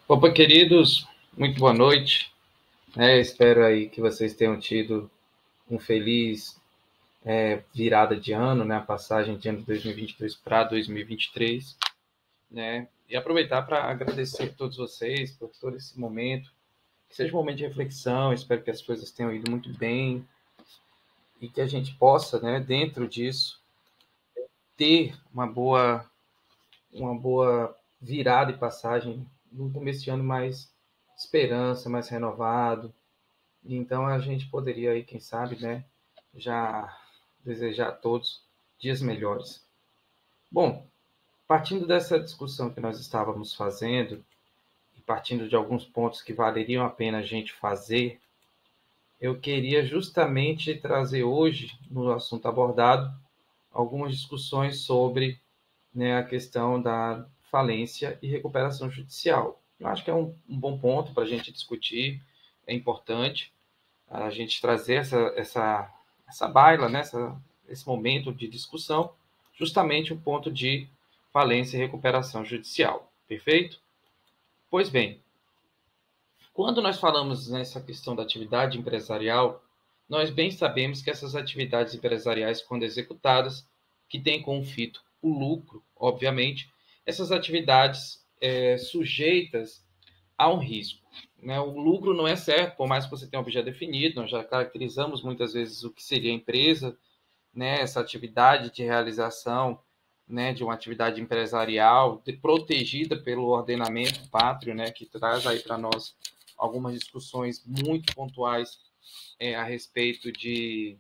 Opa, queridos, muito boa noite. Espero aí que vocês tenham tido um feliz virada de ano, né? A passagem de ano de 2022 para 2023, né? E aproveitar para agradecer a todos vocês por todo esse momento, que seja um momento de reflexão. Espero que as coisas tenham ido muito bem e que a gente possa, né, dentro disso, ter uma boa virada e passagem no começo de ano mais esperança, mais renovado. Então a gente poderia aí, quem sabe, né, já desejar a todos dias melhores. Bom, partindo dessa discussão que nós estávamos fazendo e partindo de alguns pontos que valeriam a pena a gente fazer, eu queria justamente trazer hoje, no assunto abordado, algumas discussões sobre, né, a questão da falência e recuperação judicial. Eu acho que é um bom ponto para a gente discutir, é importante a gente trazer essa baila, né, esse momento de discussão, justamente o ponto de falência e recuperação judicial. Perfeito? Pois bem, quando nós falamos nessa questão da atividade empresarial, nós bem sabemos que essas atividades empresariais, quando executadas, que têm como fito o lucro, obviamente, essas atividades sujeitas há um risco. Né? O lucro não é certo, por mais que você tenha um objeto definido, nós já caracterizamos muitas vezes o que seria a empresa, né? Essa atividade de realização, né, de uma atividade empresarial protegida pelo ordenamento pátrio, né, que traz aí para nós algumas discussões muito pontuais a respeito de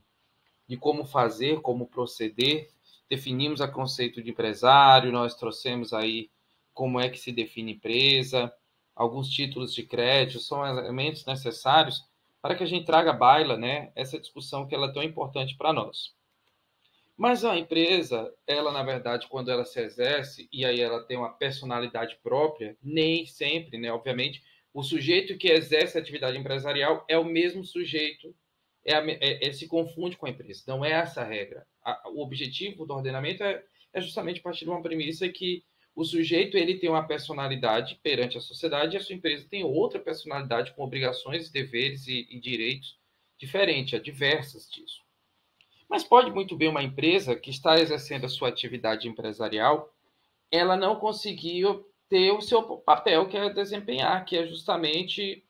como fazer, como proceder. Definimos o conceito de empresário, nós trouxemos aí como é que se define empresa, alguns títulos de crédito, são elementos necessários para que a gente traga à baila, né, essa discussão que ela é tão importante para nós. Mas a empresa, ela na verdade, quando ela se exerce, e aí ela tem uma personalidade própria, nem sempre, né, obviamente, o sujeito que exerce a atividade empresarial é o mesmo sujeito, se confunde com a empresa. Não é essa a regra. O objetivo do ordenamento é justamente partir de uma premissa que o sujeito ele tem uma personalidade perante a sociedade e a sua empresa tem outra personalidade com obrigações, deveres e direitos diferentes, diversas disso. Mas pode muito bem uma empresa que está exercendo a sua atividade empresarial, ela não conseguiu ter o seu papel que é desempenhar, que é justamente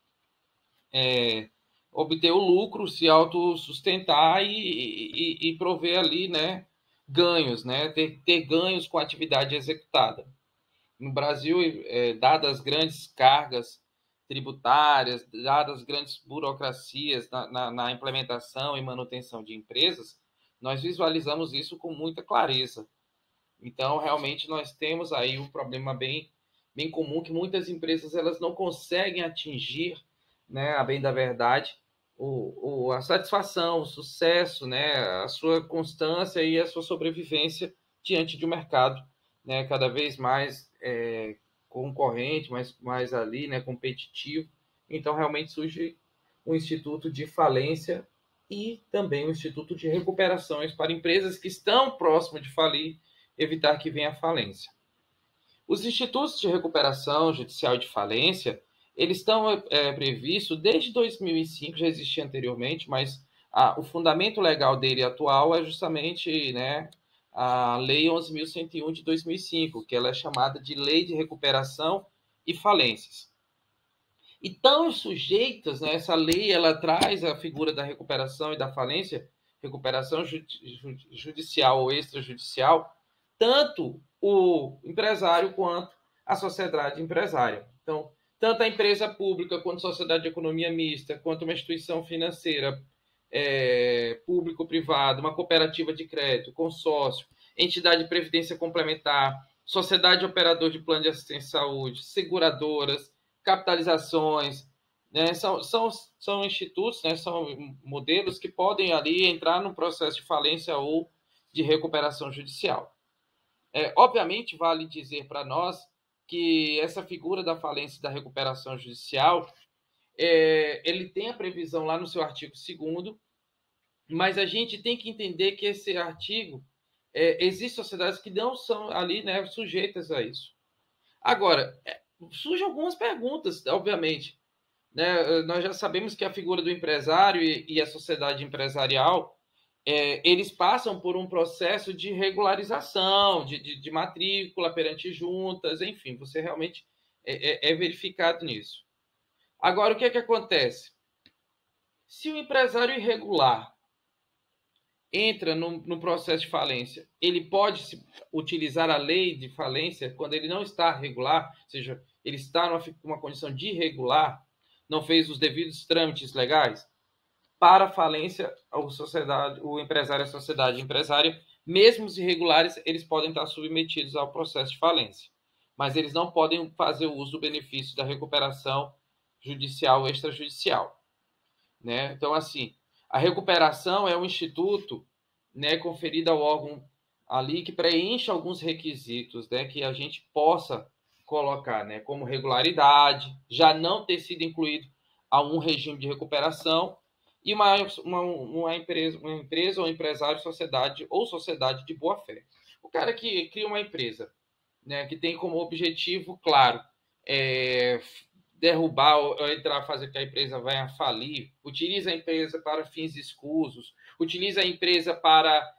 obter o lucro, se autossustentar e prover ali, né, ganhos, né, ter ganhos com a atividade executada. No Brasil, dadas as grandes cargas tributárias, dadas as grandes burocracias na implementação e manutenção de empresas, nós visualizamos isso com muita clareza. Então, realmente, nós temos aí um problema bem comum que muitas empresas elas não conseguem atingir, né, a bem da verdade, a satisfação, o sucesso, né, a sua constância e a sua sobrevivência diante de um mercado, né, cada vez mais concorrente, mais ali, né, competitivo. Então, realmente surge um instituto de falência e também um instituto de recuperações para empresas que estão próximas de falir, evitar que venha a falência. Os institutos de recuperação judicial de falência, eles estão previstos desde 2005, já existia anteriormente, mas o fundamento legal dele atual é justamente, né, a Lei 11.101 de 2005, que ela é chamada de Lei de Recuperação e Falências. E tão sujeitas, né, essa lei ela traz a figura da recuperação e da falência, recuperação judicial ou extrajudicial, tanto o empresário quanto a sociedade empresária. Então, tanto a empresa pública quanto a sociedade de economia mista, quanto uma instituição financeira público-privada, uma cooperativa de crédito, consórcio, entidade de previdência complementar, sociedade operador de plano de assistência à saúde, seguradoras, capitalizações, né? São institutos, né? São modelos que podem ali entrar no processo de falência ou de recuperação judicial. Obviamente, vale dizer para nós que essa figura da falência e da recuperação judicial, ele tem a previsão lá no seu artigo 2º, mas a gente tem que entender que esse artigo, existem sociedades que não são ali, né, sujeitas a isso. Agora, surgem algumas perguntas, obviamente. Né? Nós já sabemos que a figura do empresário e a sociedade empresarial, eles passam por um processo de regularização, de matrícula perante juntas, enfim, você realmente é verificado nisso. Agora, o que é que acontece? Se o empresário irregular entra no processo de falência, ele pode utilizar a lei de falência quando ele não está regular, ou seja, ele está numa condição de irregular, não fez os devidos trâmites legais, para a falência, o empresário e a sociedade empresária, mesmo os irregulares, eles podem estar submetidos ao processo de falência, mas eles não podem fazer o uso do benefício da recuperação judicial ou extrajudicial. Né? Então, assim, a recuperação é um instituto, né, conferido ao órgão ali que preenche alguns requisitos, né, que a gente possa colocar, né, como regularidade, já não ter sido incluído a um regime de recuperação e uma empresa ou empresário, sociedade de boa-fé. O cara que cria uma empresa, né, que tem como objetivo, claro, derrubar ou entrar, fazer que a empresa venha falir, utiliza a empresa para fins escusos, utiliza a empresa para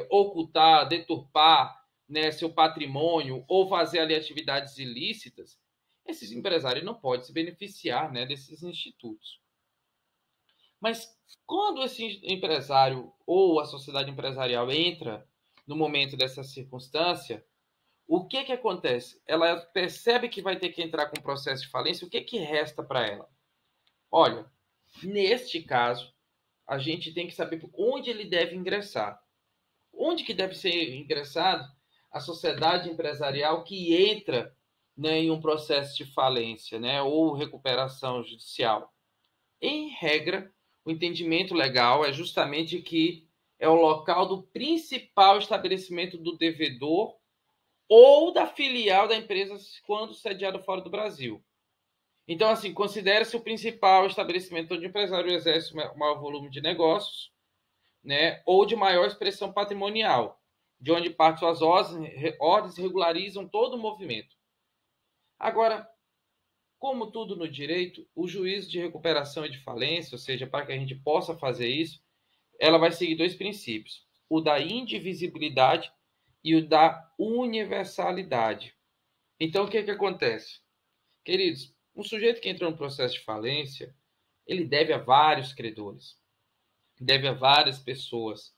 ocultar, deturpar, né, seu patrimônio ou fazer ali atividades ilícitas, esses empresários não podem se beneficiar, né, desses institutos. Mas quando esse empresário ou a sociedade empresarial entra no momento dessa circunstância, o que acontece? Ela percebe que vai ter que entrar com o processo de falência, o que resta para ela? Olha, neste caso, a gente tem que saber onde ele deve ingressar. Onde que deve ser ingressado a sociedade empresarial que entra, né, em um processo de falência, né, ou recuperação judicial? Em regra, o entendimento legal é justamente que é o local do principal estabelecimento do devedor ou da filial da empresa quando sediada fora do Brasil. Então, assim, considere-se o principal estabelecimento onde o empresário exerce o maior volume de negócios, né, ou de maior expressão patrimonial, de onde parte suas ordens regularizam todo o movimento. Agora, como tudo no direito, o juízo de recuperação e de falência, ou seja, para que a gente possa fazer isso, ela vai seguir dois princípios: o da indivisibilidade e o da universalidade. Então, o que acontece? Queridos, um sujeito que entrou no processo de falência, ele deve a vários credores, deve a várias pessoas.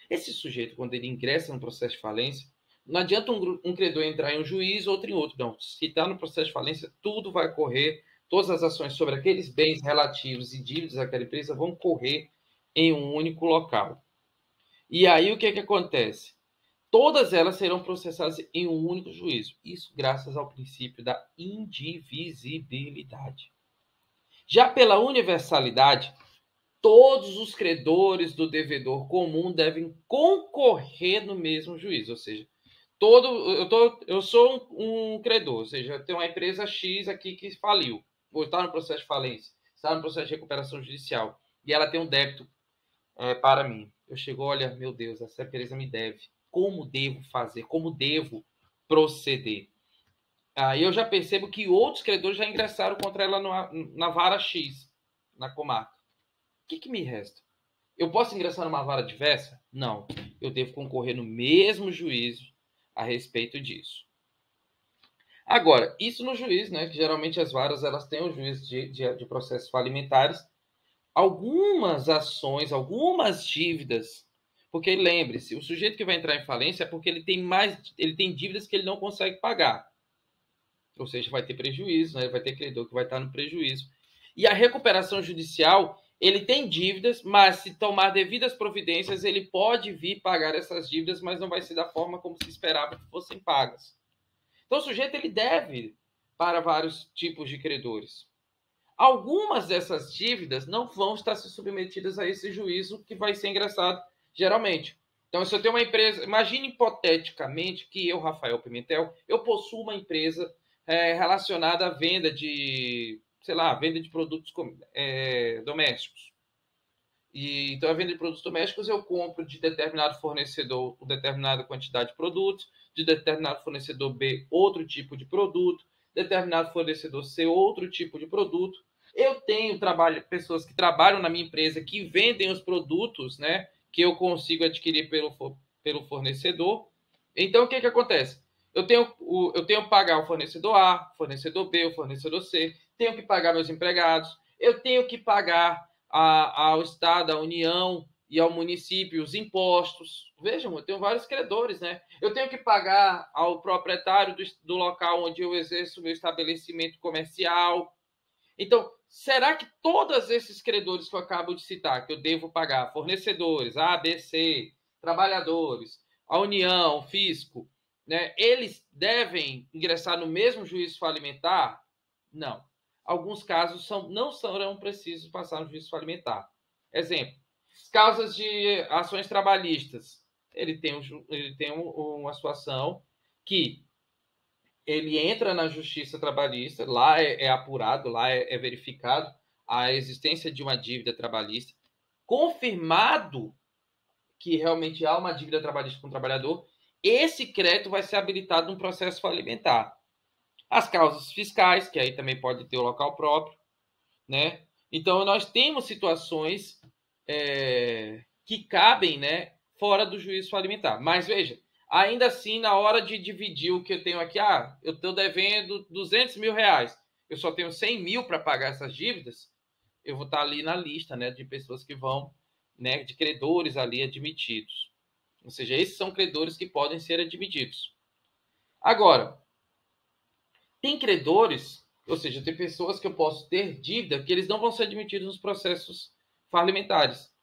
Esse sujeito, quando ele ingressa no processo de falência, não adianta um credor entrar em um juiz, outro em outro. Não. Se está no processo de falência, tudo vai correr, todas as ações sobre aqueles bens relativos e dívidas daquela empresa vão correr em um único local. E aí o que acontece? Todas elas serão processadas em um único juízo. Isso graças ao princípio da indivisibilidade. Já pela universalidade, todos os credores do devedor comum devem concorrer no mesmo juízo. Ou seja, eu sou um credor, ou seja, tem uma empresa X aqui que faliu, ou está no processo de falência, está no processo de recuperação judicial, e ela tem um débito para mim. Eu chego, olha, meu Deus, essa empresa me deve. Como devo fazer? Como devo proceder? Aí eu já percebo que outros credores já ingressaram contra ela na vara X, na comarca. O que me resta? Eu posso ingressar numa vara diversa? Não. Eu devo concorrer no mesmo juízo a respeito disso. Agora, isso no juiz, né? Que geralmente as varas elas têm o juiz de processos falimentares. Algumas ações, algumas dívidas, porque lembre-se, o sujeito que vai entrar em falência é porque ele tem dívidas que ele não consegue pagar. Ou seja, vai ter prejuízo, né? Vai ter credor que vai estar no prejuízo. E a recuperação judicial, ele tem dívidas, mas se tomar devidas providências, ele pode vir pagar essas dívidas, mas não vai ser da forma como se esperava que fossem pagas. Então, o sujeito ele deve para vários tipos de credores. Algumas dessas dívidas não vão estar submetidas a esse juízo que vai ser ingressado geralmente. Então, se eu tenho uma empresa, imagine hipoteticamente que eu, Rafael Pimentel, eu possuo uma empresa relacionada à venda de, venda de produtos domésticos. Então, a venda de produtos domésticos, eu compro de determinado fornecedor uma determinada quantidade de produtos, de determinado fornecedor B outro tipo de produto, determinado fornecedor ser outro tipo de produto. Eu tenho pessoas que trabalham na minha empresa que vendem os produtos, né, que eu consigo adquirir pelo fornecedor. Então, o que acontece? Eu tenho que pagar o fornecedor A, o fornecedor B, o fornecedor C, tenho que pagar meus empregados, eu tenho que pagar ao Estado, à União e ao município os impostos. Vejam, eu tenho vários credores, né? Eu tenho que pagar ao proprietário do local onde eu exerço meu estabelecimento comercial. Então, será que todos esses credores que eu acabo de citar, que eu devo pagar, fornecedores, A, B, C, trabalhadores, a União, o fisco, né, eles devem ingressar no mesmo juízo falimentar? Não. Alguns casos não serão precisos passar no juízo falimentar. Exemplo, causas de ações trabalhistas. Ele tem uma situação que ele entra na justiça trabalhista, lá é apurado, lá é verificado a existência de uma dívida trabalhista, confirmado que realmente há uma dívida trabalhista com o trabalhador, esse crédito vai ser habilitado num processo falimentar. As causas fiscais, que aí também pode ter o local próprio, né? Então, nós temos situações que cabem, né, fora do juízo falimentar. Mas, veja, ainda assim, na hora de dividir o que eu tenho aqui, eu estou devendo 200 mil reais, eu só tenho 100 mil para pagar essas dívidas, eu vou estar ali na lista, né, de pessoas que vão, né, de credores ali admitidos. Ou seja, esses são credores que podem ser admitidos. Agora, tem credores, ou seja, tem pessoas que eu posso ter dívida que eles não vão ser admitidos nos processos falimentares.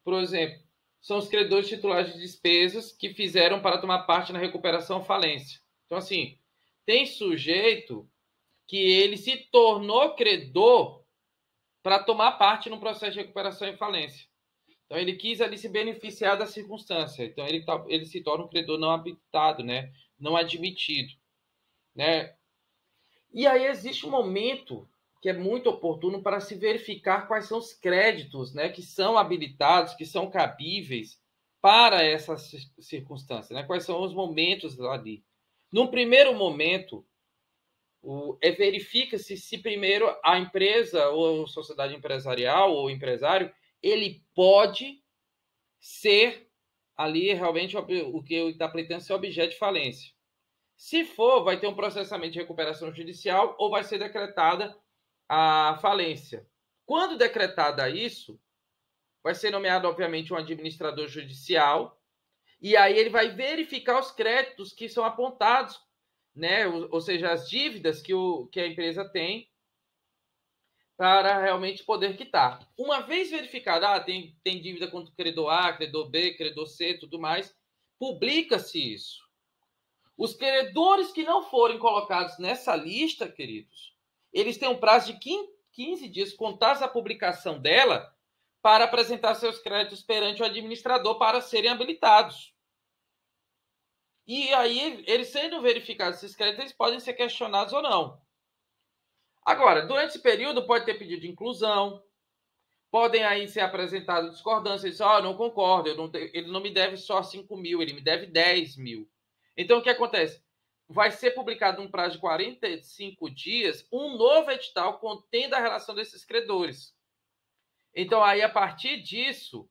Por exemplo, são os credores titulares de despesas que fizeram para tomar parte na recuperação ou falência. Então, assim, tem sujeito que ele se tornou credor para tomar parte no processo de recuperação e falência. Então, ele quis ali se beneficiar da circunstância. Então, ele se torna um credor não habilitado, né? Não admitido, né? E aí existe um momento que é muito oportuno para se verificar quais são os créditos, né, que são habilitados, que são cabíveis para essa circunstância, né? Quais são os momentos ali. Num primeiro momento, verifica-se se primeiro a empresa ou a sociedade empresarial ou empresário, ele pode ser ali realmente o que está pretendendo ser objeto de falência. Se for, vai ter um processamento de recuperação judicial ou vai ser decretada a falência. Quando decretada isso, vai ser nomeado, obviamente, um administrador judicial e aí ele vai verificar os créditos que são apontados, né? Ou seja, as dívidas que a empresa tem para realmente poder quitar. Uma vez verificada, tem dívida contra o credor A, credor B, credor C, tudo mais, publica-se isso. Os credores que não forem colocados nessa lista, queridos, eles têm um prazo de 15 dias, contados a publicação dela, para apresentar seus créditos perante o administrador para serem habilitados. E aí, eles sendo verificados esses créditos, eles podem ser questionados ou não. Agora, durante esse período, pode ter pedido de inclusão, podem aí ser apresentadas discordâncias, não concordo, ele não me deve só 5 mil, ele me deve 10 mil. Então, o que acontece? Vai ser publicado num prazo de 45 dias um novo edital contendo a relação desses credores. Então, aí, a partir disso,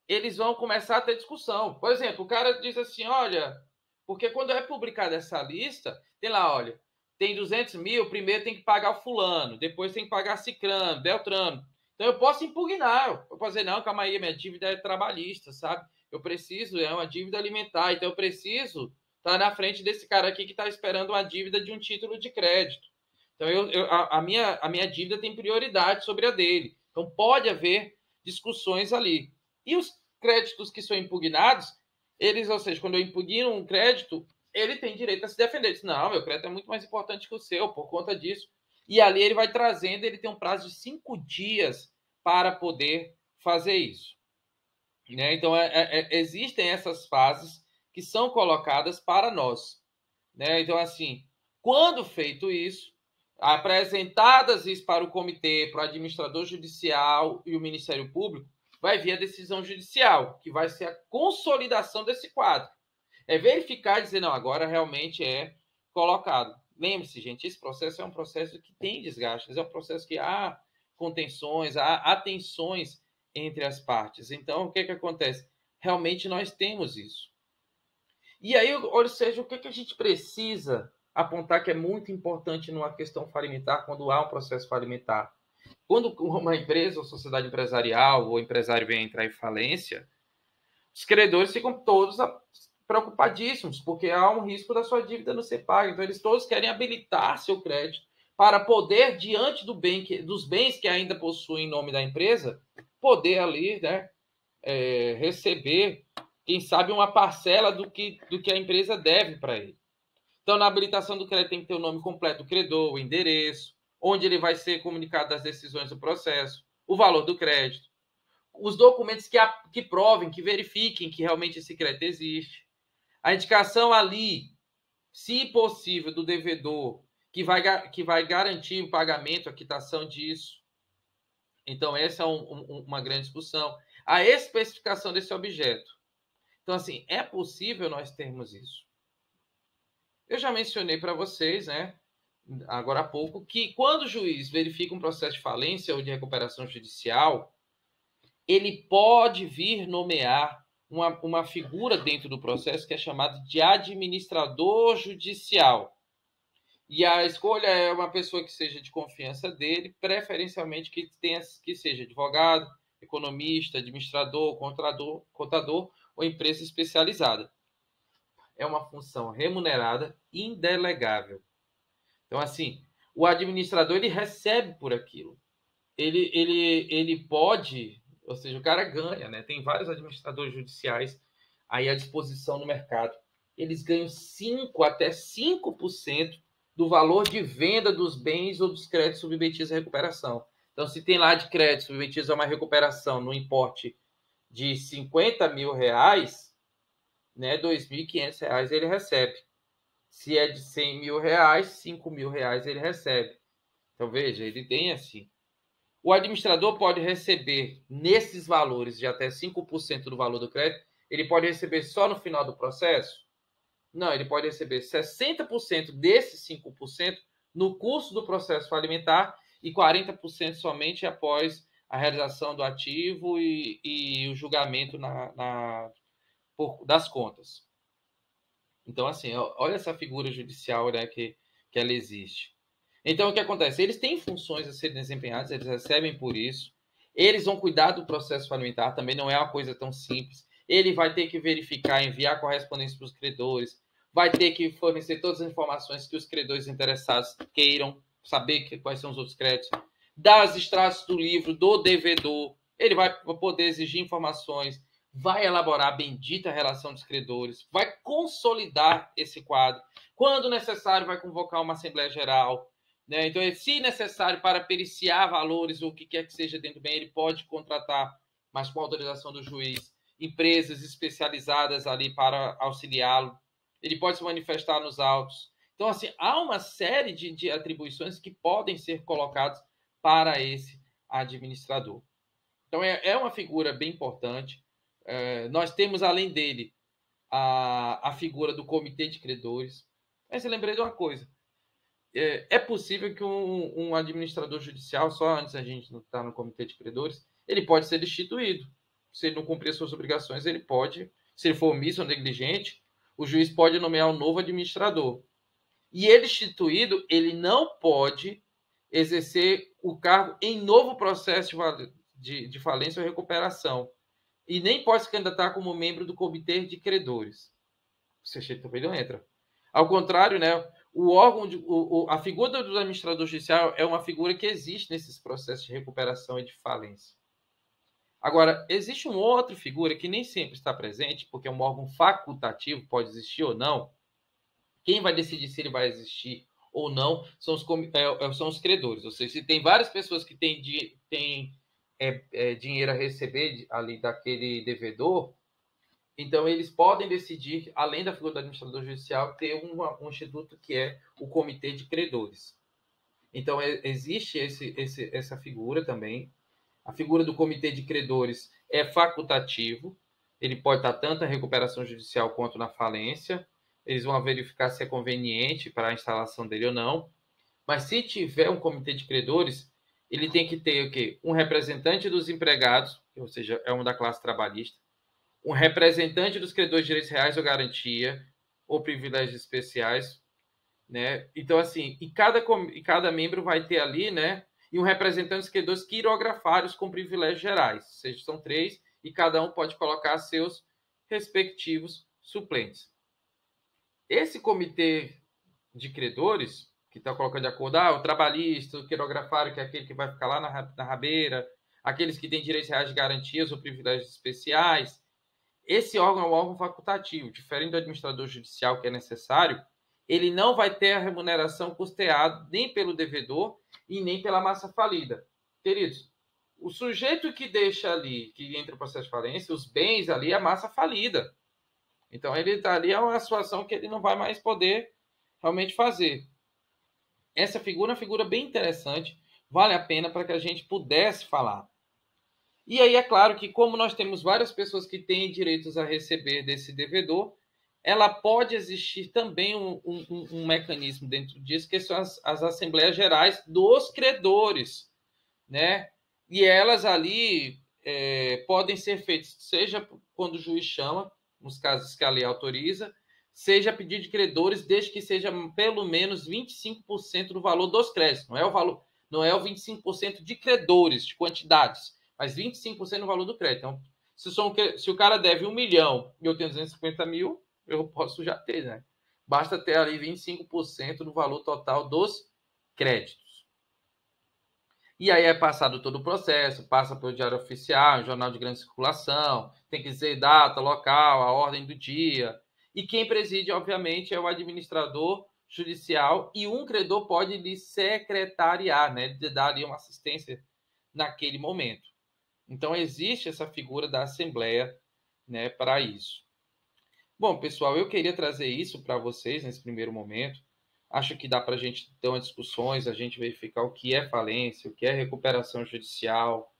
eles vão começar a ter discussão. Por exemplo, o cara diz assim, olha, porque quando é publicada essa lista, tem lá, olha, tem 200 mil, primeiro tem que pagar o fulano, depois tem que pagar cicrano, beltrano. Então, eu posso impugnar, eu posso dizer, não, calma aí, minha dívida é trabalhista, sabe? Eu preciso, é uma dívida alimentar, então eu preciso estar na frente desse cara aqui que está esperando uma dívida de um título de crédito. Então, a minha dívida tem prioridade sobre a dele. Então, pode haver discussões ali. E os créditos que são impugnados, ou seja, quando eu impugno um crédito, ele tem direito a se defender. Ele diz, não, meu crédito é muito mais importante que o seu, por conta disso. E ali ele vai trazendo, ele tem um prazo de 5 dias para poder fazer isso. Né? Então, existem essas fases que são colocadas para nós. Né? Então, assim, quando feito isso, apresentadas isso para o comitê, para o administrador judicial e o Ministério Público, vai vir a decisão judicial, que vai ser a consolidação desse quadro. É verificar e dizer, não, agora realmente é colocado. lembre-se, gente, esse processo é um processo que tem desgastes, é um processo que há contenções, há tensões entre as partes. Então, o que acontece? Realmente nós temos isso. E aí, ou seja, o que a gente precisa apontar que é muito importante numa questão falimentar, quando há um processo falimentar? Quando uma empresa ou sociedade empresarial ou empresário vem entrar em falência, os credores ficam todos preocupadíssimos, porque há um risco da sua dívida não ser paga. Então, eles todos querem habilitar seu crédito para poder, diante dos bens que ainda possuem em nome da empresa, poder ali, né, receber, quem sabe, uma parcela do que a empresa deve para ele. Então, na habilitação do crédito tem que ter o nome completo do credor, o endereço, onde ele vai ser comunicado das decisões do processo, o valor do crédito, os documentos que provem, que verifiquem que realmente esse crédito existe, a indicação ali, se possível, do devedor, que vai garantir o pagamento, a quitação disso. Então, essa é uma grande discussão. A especificação desse objeto. Então, assim, é possível nós termos isso. Eu já mencionei para vocês, né, agora há pouco, que quando o juiz verifica um processo de falência ou de recuperação judicial, ele pode vir nomear uma figura dentro do processo que é chamada de administrador judicial. E a escolha é uma pessoa que seja de confiança dele, preferencialmente que seja advogado, economista, administrador, contador ou empresa especializada. É uma função remunerada indelegável. Então, assim, o administrador ele recebe por aquilo. Ele pode, ou seja, o cara ganha, né? Tem vários administradores judiciais aí à disposição no mercado. Eles ganham 5% do valor de venda dos bens ou dos créditos submetidos à recuperação. Então, se tem lá de créditos submetidos a uma recuperação no importe de 50 mil reais, né, 2.500 reais ele recebe. Se é de 100 mil reais, 5 mil reais ele recebe. Então, veja, ele tem assim. O administrador pode receber, nesses valores de até 5% do valor do crédito, ele pode receber só no final do processo? Não, ele pode receber 60% desses 5% no curso do processo falimentar e 40% somente após a realização do ativo e o julgamento das contas. Então, assim, olha essa figura judicial, né, que ela existe. Então, o que acontece? Eles têm funções a serem desempenhadas, eles recebem por isso. Eles vão cuidar do processo falimentar, também não é uma coisa tão simples. Ele vai ter que verificar, enviar correspondência para os credores, vai ter que fornecer todas as informações que os credores interessados queiram saber quais são os outros créditos, dar os extratos do livro do devedor, ele vai poder exigir informações, vai elaborar a bendita relação dos credores, vai consolidar esse quadro. Quando necessário, vai convocar uma Assembleia Geral. Né? Então, se necessário para periciar valores ou o que quer que seja dentro do bem, ele pode contratar, mas com autorização do juiz, empresas especializadas ali para auxiliá-lo. Ele pode se manifestar nos autos. Então, assim, há uma série de atribuições que podem ser colocadas para esse administrador. Então, é uma figura bem importante. Nós temos, além dele, a figura do comitê de credores. Mas eu lembrei de uma coisa. É possível que um administrador judicial, só antes a gente não estar no comitê de credores, ele pode ser destituído. Se ele não cumprir suas obrigações, ele pode, se ele for omisso ou negligente, o juiz pode nomear um novo administrador. E ele destituído, ele não pode exercer o cargo em novo processo de falência ou recuperação. E nem pode se candidatar como membro do comitê de credores. Você também não entra. Ao contrário, né, o órgão, a figura do administrador judicial é uma figura que existe nesses processos de recuperação e de falência. Agora, existe uma outra figura que nem sempre está presente, porque é um órgão facultativo, pode existir ou não. Quem vai decidir se ele vai existir ou não são os credores. Ou seja, se tem várias pessoas que têm dinheiro a receber ali daquele devedor, então eles podem decidir, além da figura do administrador judicial, ter um instituto que é o comitê de credores. Então existe essa figura também. A figura do comitê de credores é facultativo, ele pode estar tanto na recuperação judicial quanto na falência, eles vão verificar se é conveniente para a instalação dele ou não. Mas se tiver um comitê de credores, ele tem que ter o quê? Um representante dos empregados, ou seja, é um da classe trabalhista, um representante dos credores de direitos reais ou garantia, ou privilégios especiais, né? Então, assim, cada membro vai ter ali, né? E um representante dos credores quirografários com privilégios gerais, ou seja, são 3, e cada um pode colocar seus respectivos suplentes. Esse comitê de credores, que está colocando de acordo, o trabalhista, o quirografário, que é aquele que vai ficar lá na rabeira, aqueles que têm direitos reais de garantias ou privilégios especiais, esse órgão é um órgão facultativo, diferente do administrador judicial, que é necessário, ele não vai ter a remuneração custeada nem pelo devedor e nem pela massa falida. Queridos, o sujeito que deixa ali, que entra no processo de falência, os bens ali, é a massa falida. Então, ele está ali, é uma situação que ele não vai mais poder realmente fazer. Essa figura é uma figura bem interessante, vale a pena para que a gente pudesse falar. E aí é claro que, como nós temos várias pessoas que têm direitos a receber desse devedor, ela pode existir também um mecanismo dentro disso, que são as assembleias gerais dos credores, né? E elas ali podem ser feitas, seja quando o juiz chama, nos casos que a lei autoriza, seja a pedido de credores, desde que seja pelo menos 25% do valor dos créditos. Não é o valor, não é o 25% de credores, de quantidades, mas 25% do valor do crédito. Então, se o cara deve 1 milhão e eu tenho 250 mil, eu posso já ter, né? Basta ter ali 25% do valor total dos créditos. E aí é passado todo o processo, passa pelo Diário Oficial, jornal de grande circulação, tem que dizer data, local, a ordem do dia. E quem preside, obviamente, é o administrador judicial e um credor pode lhe secretariar, né, de dar ali uma assistência naquele momento. Então, existe essa figura da Assembleia, né, para isso. Bom, pessoal, eu queria trazer isso para vocês nesse primeiro momento. Acho que dá para a gente ter umas discussões, a gente verificar o que é falência, o que é recuperação judicial,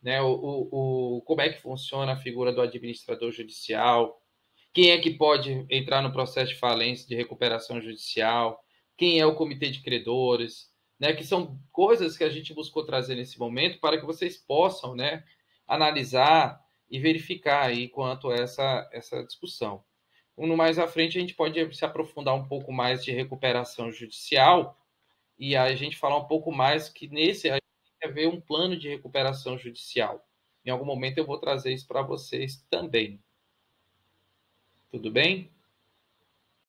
né? Como é que funciona a figura do administrador judicial, quem é que pode entrar no processo de falência de recuperação judicial, quem é o comitê de credores, né? Que são coisas que a gente buscou trazer nesse momento para que vocês possam, né, analisar e verificar aí quanto a essa discussão. No mais à frente, a gente pode se aprofundar um pouco mais de recuperação judicial e a gente falar um pouco mais que nesse a gente quer ver um plano de recuperação judicial. Em algum momento eu vou trazer isso para vocês também. Tudo bem?